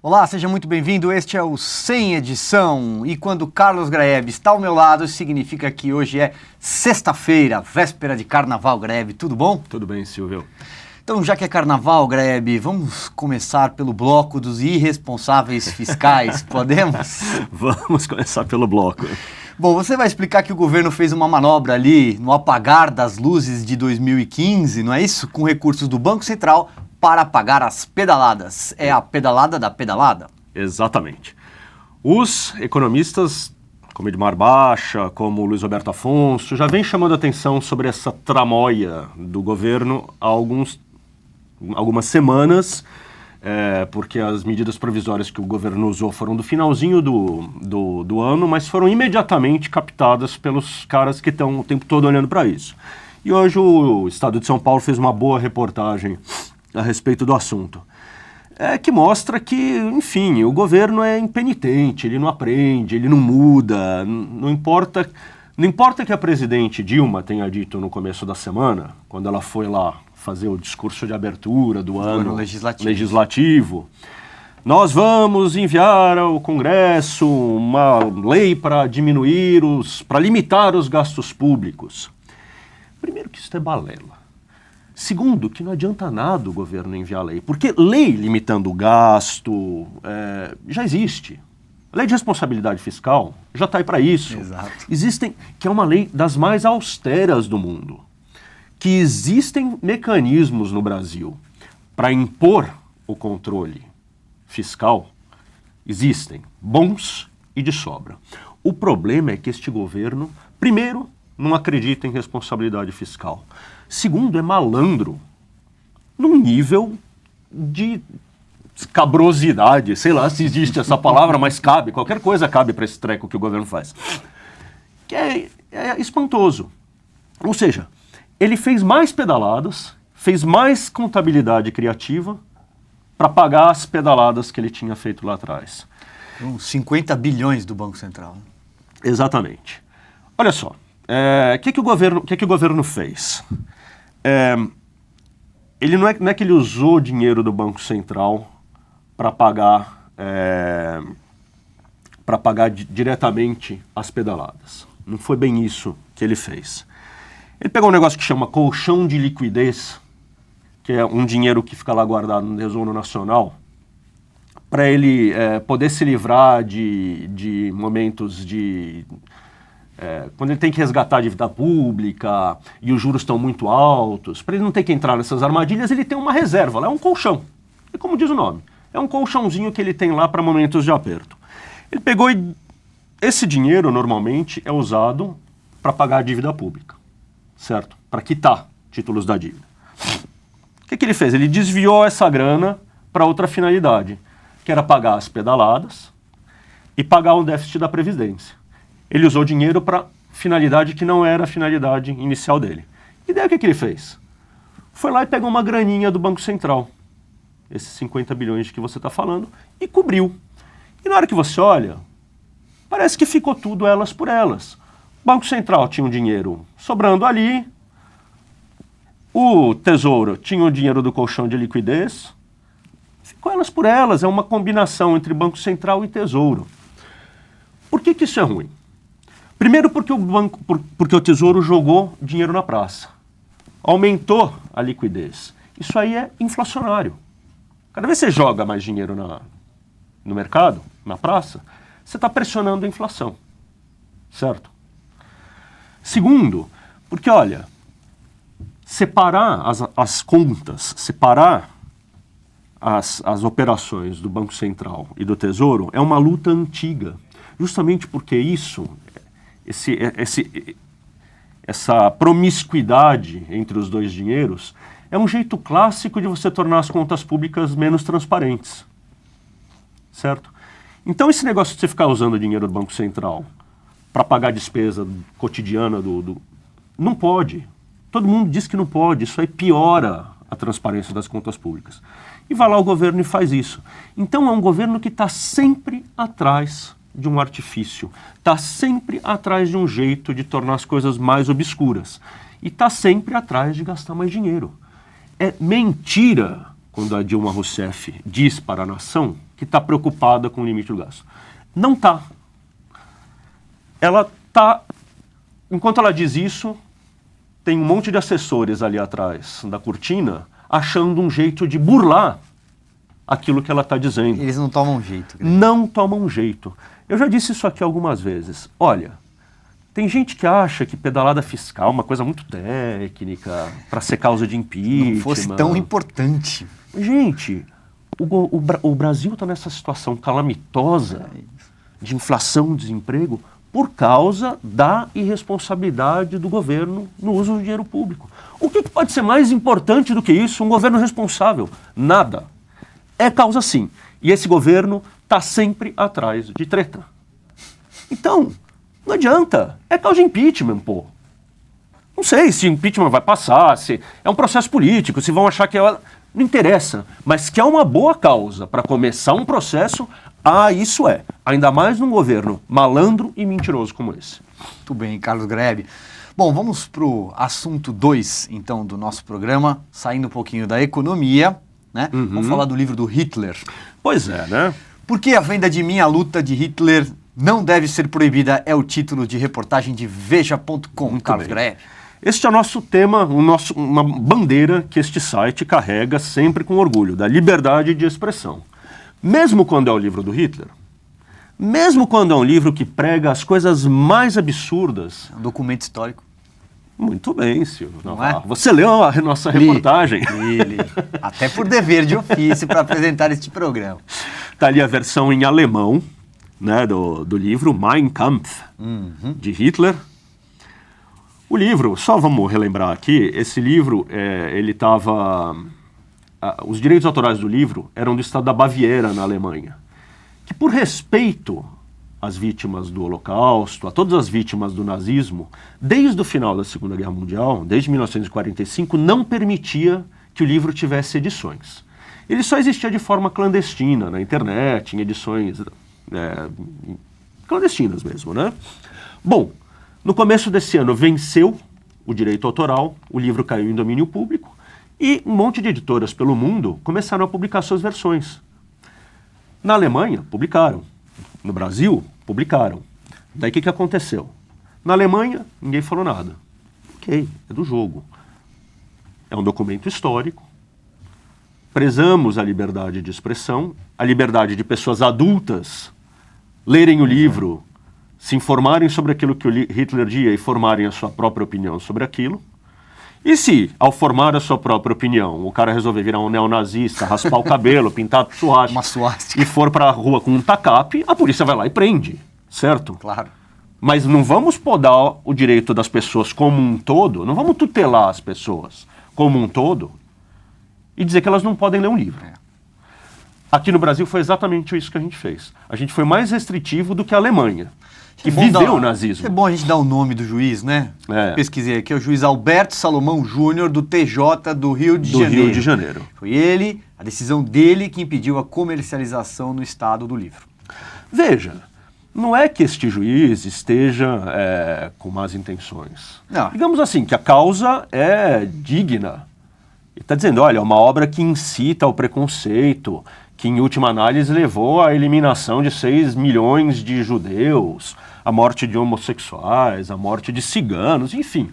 Olá, seja muito bem-vindo. Este é o Sem Edição. E quando Carlos Graeb está ao meu lado, significa que hoje é sexta-feira, véspera de Carnaval. Graeb, tudo bom? Tudo bem, Silvio. Então, já que é Carnaval, Graeb, vamos começar pelo bloco dos irresponsáveis fiscais, podemos? Vamos começar pelo bloco. Bom, você vai explicar que o governo fez uma manobra ali no apagar das luzes de 2015, não é isso? Com recursos do Banco Central para apagar as pedaladas. É a pedalada da pedalada? Exatamente. Os economistas, como Edmar Baixa, como Luiz Roberto Afonso, já vêm chamando a atenção sobre essa tramóia do governo há algumas semanas, porque as medidas provisórias que o governo usou foram do finalzinho do ano, mas foram imediatamente captadas pelos caras que estão o tempo todo olhando para isso. E hoje o Estado de São Paulo fez uma boa reportagem a respeito do assunto, que mostra que, enfim, o governo é impenitente, ele não aprende, ele não muda, não importa que a presidente Dilma tenha dito no começo da semana, quando ela foi lá fazer o discurso de abertura do ano legislativo, nós vamos enviar ao Congresso uma lei para limitar os gastos públicos. Primeiro que isso é balela. Segundo, que não adianta nada o governo enviar lei, porque lei limitando o gasto já existe. A lei de responsabilidade fiscal já está aí para isso. Exato. Que é uma lei das mais austeras do mundo. Que existem mecanismos no Brasil para impor o controle fiscal, existem, bons e de sobra. O problema é que este governo, primeiro, não acredita em responsabilidade fiscal. Segundo, é malandro num nível de escabrosidade, sei lá se existe essa palavra, mas cabe, qualquer coisa cabe para esse treco que o governo faz. Que é espantoso. Ou seja, ele fez mais pedaladas, fez mais contabilidade criativa para pagar as pedaladas que ele tinha feito lá atrás. Uns 50 bilhões do Banco Central. Exatamente. Olha só, o que o governo fez? Ele não é que ele usou dinheiro do Banco Central para pagar diretamente as pedaladas. Não foi bem isso que ele fez. Ele pegou um negócio que chama colchão de liquidez, que é um dinheiro que fica lá guardado no Tesouro Nacional, para ele poder se livrar de momentos de... quando ele tem que resgatar a dívida pública e os juros estão muito altos, para ele não ter que entrar nessas armadilhas, ele tem uma reserva, lá é um colchão. E como diz o nome, é um colchãozinho que ele tem lá para momentos de aperto. Ele pegou e esse dinheiro normalmente é usado para pagar a dívida pública, certo? Para quitar títulos da dívida. O que ele fez? Ele desviou essa grana para outra finalidade, que era pagar as pedaladas e pagar o déficit da Previdência. Ele usou dinheiro para finalidade que não era a finalidade inicial dele. E daí o que ele fez? Foi lá e pegou uma graninha do Banco Central, esses 50 bilhões de que você está falando, e cobriu. E na hora que você olha, parece que ficou tudo elas por elas. O Banco Central tinha um dinheiro sobrando ali, o Tesouro tinha o dinheiro do colchão de liquidez, ficou elas por elas, é uma combinação entre Banco Central e Tesouro. Por que isso é ruim? Primeiro porque o Tesouro jogou dinheiro na praça. Aumentou a liquidez. Isso aí é inflacionário. Cada vez que você joga mais dinheiro no mercado, na praça, você está pressionando a inflação. Certo? Segundo, porque, olha, separar as contas, separar as operações do Banco Central e do Tesouro é uma luta antiga. Justamente porque essa promiscuidade entre os dois dinheiros é um jeito clássico de você tornar as contas públicas menos transparentes. Certo? Então esse negócio de você ficar usando o dinheiro do Banco Central para pagar a despesa cotidiana não pode. Todo mundo diz que não pode. Isso aí piora a transparência das contas públicas. E vai lá o governo e faz isso. Então é um governo que está sempre atrás de um artifício, está sempre atrás de um jeito de tornar as coisas mais obscuras e está sempre atrás de gastar mais dinheiro. É mentira quando a Dilma Rousseff diz para a nação que está preocupada com o limite do gasto. Não está. Ela está... Enquanto ela diz isso, tem um monte de assessores ali atrás da cortina achando um jeito de burlar aquilo que ela está dizendo. Eles não tomam jeito. Greg. Não tomam jeito. Eu já disse isso aqui algumas vezes. Olha, tem gente que acha que pedalada fiscal é uma coisa muito técnica, para ser causa de impeachment. Não fosse tão importante. Gente, o Brasil está nessa situação calamitosa de inflação, desemprego, por causa da irresponsabilidade do governo no uso do dinheiro público. O que pode ser mais importante do que isso? Um governo responsável? Nada. É causa sim. E esse governo está sempre atrás de treta. Então, não adianta. É causa de impeachment, pô. Não sei se impeachment vai passar, se é um processo político, se vão achar que é... Não interessa. Mas que é uma boa causa para começar um processo, isso é. Ainda mais num governo malandro e mentiroso como esse. Muito bem, Carlos Grebe. Bom, vamos para o assunto 2, então, do nosso programa, saindo um pouquinho da economia, né? Vamos falar do livro do Hitler. Pois é, né? Por que a venda de Minha Luta de Hitler não deve ser proibida é o título de reportagem de Veja.com, Carlos Grebe. Este é o nosso tema, uma bandeira que este site carrega sempre com orgulho, da liberdade de expressão. Mesmo quando é o livro do Hitler, mesmo quando é um livro que prega as coisas mais absurdas... É um documento histórico. Muito bem, Silvio. Não é? Você leu a nossa reportagem? Li. Até por dever de ofício para apresentar este programa. Está ali a versão em alemão, né, do livro Mein Kampf, de Hitler. O livro, só vamos relembrar aqui, esse livro, ele estava... os direitos autorais do livro eram do estado da Baviera, na Alemanha, que por respeito às vítimas do Holocausto, a todas as vítimas do nazismo, desde o final da Segunda Guerra Mundial, desde 1945, não permitia que o livro tivesse edições. Ele só existia de forma clandestina, na internet, em edições clandestinas mesmo, né? Bom, no começo desse ano venceu o direito autoral, o livro caiu em domínio público e um monte de editoras pelo mundo começaram a publicar suas versões. Na Alemanha, publicaram. No Brasil, publicaram. Daí o que aconteceu? Na Alemanha, ninguém falou nada. Ok, é do jogo. É um documento histórico. Prezamos a liberdade de expressão, a liberdade de pessoas adultas lerem o livro, se informarem sobre aquilo que o Hitler dizia e formarem a sua própria opinião sobre aquilo. E se, ao formar a sua própria opinião, o cara resolver virar um neonazista, raspar o cabelo, pintar uma suástica e for para a rua com um tacape, a polícia vai lá e prende, certo? Claro. Mas não vamos podar o direito das pessoas como um todo, não vamos tutelar as pessoas como um todo e dizer que elas não podem ler um livro. Aqui no Brasil foi exatamente isso que a gente fez. A gente foi mais restritivo do que a Alemanha, que viveu o nazismo. É bom a gente dar o nome do juiz, né? Pesquisei aqui, é o juiz Alberto Salomão Júnior, do TJ do Rio de Janeiro. Rio de Janeiro. Foi ele, a decisão dele que impediu a comercialização no estado do livro. Veja, não é que este juiz esteja com más intenções. Não. Digamos assim, que a causa é digna. Ele está dizendo, olha, é uma obra que incita ao preconceito, que em última análise levou à eliminação de 6 milhões de judeus, a morte de homossexuais, a morte de ciganos, enfim.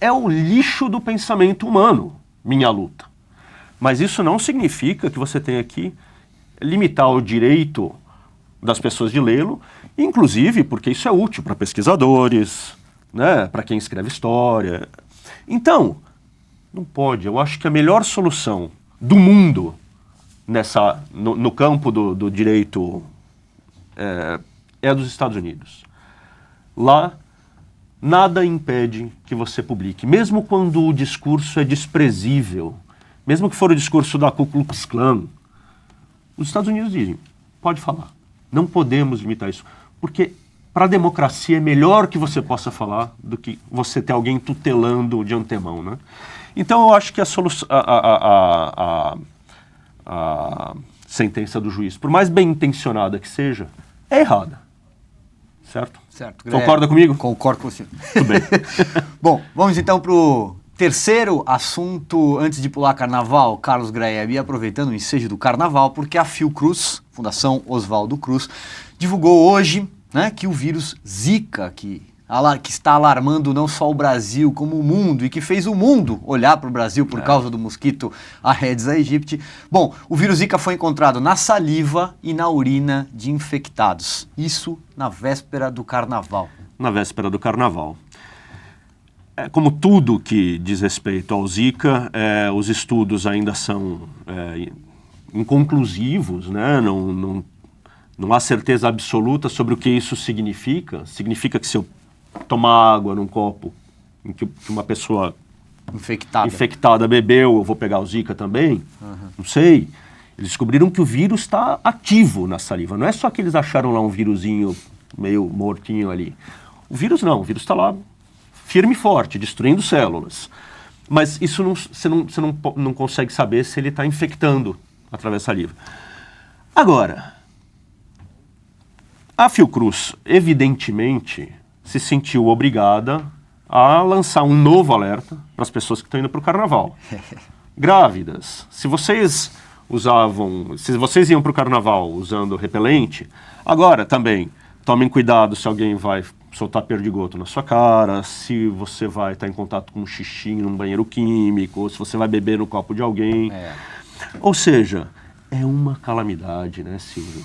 É o lixo do pensamento humano, Minha Luta. Mas isso não significa que você tenha que limitar o direito das pessoas de lê-lo, inclusive porque isso é útil para pesquisadores, né, para quem escreve história. Então, não pode. Eu acho que a melhor solução do mundo no campo do direito é dos Estados Unidos. Lá, nada impede que você publique, mesmo quando o discurso é desprezível, mesmo que for o discurso da Ku Klux Klan. Os Estados Unidos dizem, pode falar, não podemos limitar isso, porque para a democracia é melhor que você possa falar do que você ter alguém tutelando de antemão, né? Então eu acho que a sentença do juiz, por mais bem intencionada que seja, é errada. Certo? Certo. Concorda comigo? Concordo com você. Tudo bem. Bom, vamos então para o Terceiro assunto, antes de pular carnaval, Carlos Graeb, e aproveitando o ensejo do carnaval, porque a Fiocruz, Fundação Oswaldo Cruz, divulgou hoje, né, que o vírus Zika, que está alarmando não só o Brasil, como o mundo, e que fez o mundo olhar para o Brasil por causa do mosquito Aedes aegypti. Bom, o vírus Zika foi encontrado na saliva e na urina de infectados. Isso na véspera do carnaval. Na véspera do carnaval. Como tudo que diz respeito ao Zika, os estudos ainda são inconclusivos, né? Não há certeza absoluta sobre o que isso significa. Significa que se eu tomar água num copo em que uma pessoa infectada bebeu, eu vou pegar o Zika também? Não sei. Eles descobriram que o vírus está ativo na saliva. Não é só que eles acharam lá um vírusinho meio mortinho ali. O vírus não, o vírus está lá firme e forte, destruindo células. Mas isso você não consegue saber se ele está infectando através da saliva. Agora, a Fiocruz, evidentemente, se sentiu obrigada a lançar um novo alerta para as pessoas que estão indo para o carnaval. Grávidas, se vocês iam para o carnaval usando repelente, agora também tomem cuidado se alguém vai soltar perdigoto na sua cara, se você vai estar em contato com um xixi num banheiro químico, ou se você vai beber no copo de alguém. Ou seja, é uma calamidade, né, Silvio?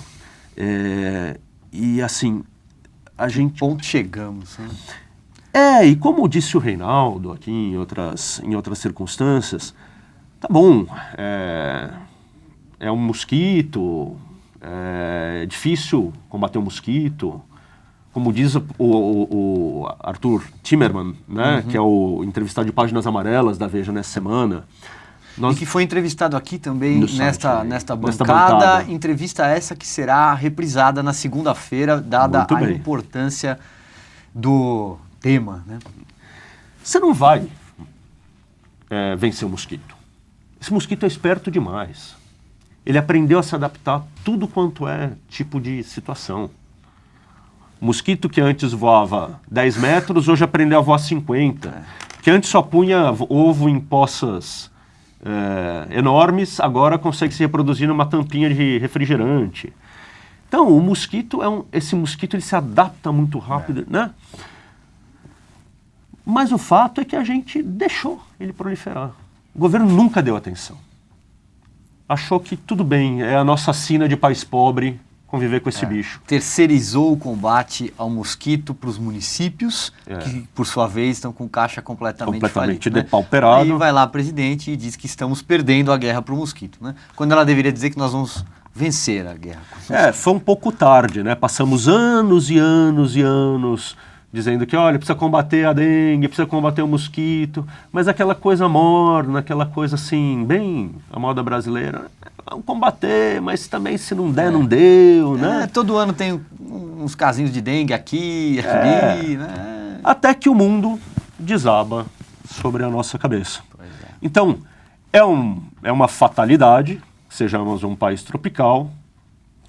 E assim, a gente... Ponto chegamos, né? E como disse o Reinaldo aqui em outras circunstâncias, tá bom, é um mosquito, é difícil combater um mosquito. Como diz o Arthur Timmerman, né, que é o entrevistado de Páginas Amarelas da Veja nessa semana. E que foi entrevistado aqui também nesta bancada. Entrevista essa que será reprisada na segunda-feira, dada a importância do tema, né? Você não vai vencer o mosquito. Esse mosquito é esperto demais. Ele aprendeu a se adaptar a tudo quanto é tipo de situação. O mosquito que antes voava 10 metros, hoje aprendeu a voar 50. Que antes só punha ovo em poças enormes, agora consegue se reproduzir numa tampinha de refrigerante. Então, o mosquito esse mosquito ele se adapta muito rápido, né? Mas o fato é que a gente deixou ele proliferar. O governo nunca deu atenção. Achou que tudo bem, é a nossa sina de país pobre conviver com esse bicho. Terceirizou o combate ao mosquito para os municípios, que por sua vez estão com caixa completamente depauperado. Aí vai lá a presidente e diz que estamos perdendo a guerra para o mosquito, né? Quando ela deveria dizer que nós vamos vencer a guerra. Foi um pouco tarde, né? Passamos anos e anos e anos dizendo que, olha, precisa combater a dengue, precisa combater o mosquito, mas aquela coisa morna, aquela coisa assim, bem a moda brasileira, vamos combater, mas também se não der, não deu, né? Todo ano tem uns casinhos de dengue aqui, ali, né? Até que o mundo desaba sobre a nossa cabeça. Então, é uma fatalidade, sejamos um país tropical,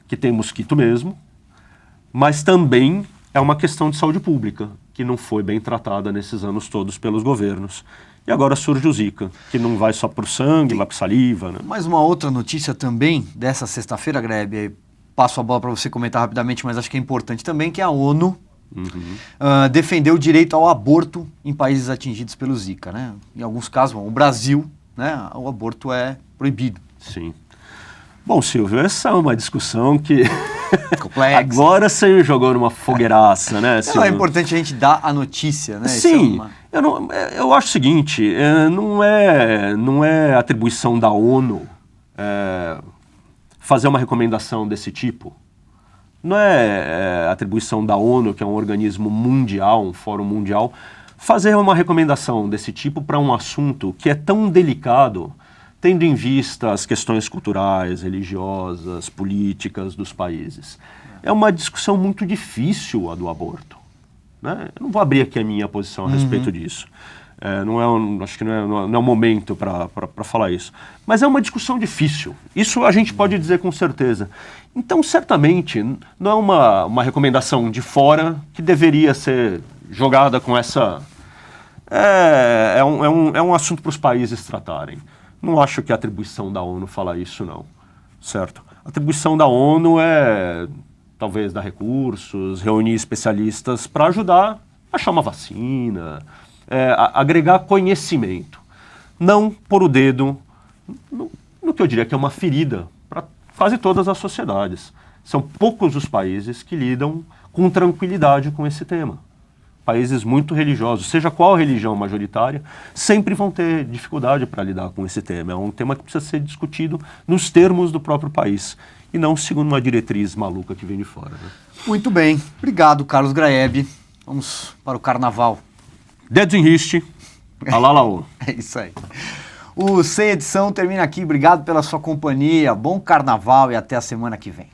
que tem mosquito mesmo, mas também é uma questão de saúde pública, que não foi bem tratada nesses anos todos pelos governos. E agora surge o Zika, que não vai só para o sangue, vai para saliva, né? Mais uma outra notícia também dessa sexta-feira, Grebe, passo a bola para você comentar rapidamente, mas acho que é importante também, que a ONU defendeu o direito ao aborto em países atingidos pelo Zika, né? Em alguns casos, o Brasil, né, o aborto é proibido. Sim. Bom, Silvio, essa é uma discussão que complexa. Agora você jogou numa fogueiraça, né, Silvio? É importante a gente dar a notícia, né? Sim, eu acho o seguinte, não é atribuição da ONU fazer uma recomendação desse tipo. Não é atribuição da ONU, que é um organismo mundial, um fórum mundial, fazer uma recomendação desse tipo para um assunto que é tão delicado, tendo em vista as questões culturais, religiosas, políticas dos países. É uma discussão muito difícil a do aborto, né? Eu não vou abrir aqui a minha posição a respeito disso. Acho que não é o momento para falar isso. Mas é uma discussão difícil. Isso a gente pode dizer com certeza. Então, certamente, não é uma recomendação de fora que deveria ser jogada com essa é um assunto para os países tratarem. Não acho que a atribuição da ONU fala isso, não. Certo? A atribuição da ONU é, talvez, dar recursos, reunir especialistas para ajudar a achar uma vacina, agregar conhecimento. Não pôr o dedo no que eu diria que é uma ferida para quase todas as sociedades. São poucos os países que lidam com tranquilidade com esse tema. Países muito religiosos, seja qual religião majoritária, sempre vão ter dificuldade para lidar com esse tema. É um tema que precisa ser discutido nos termos do próprio país e não segundo uma diretriz maluca que vem de fora. Né? Muito bem. Obrigado, Carlos Graeb. Vamos para o carnaval. Dedos em riste, alalaô. É isso aí. O Sem Edição termina aqui. Obrigado pela sua companhia. Bom carnaval e até a semana que vem.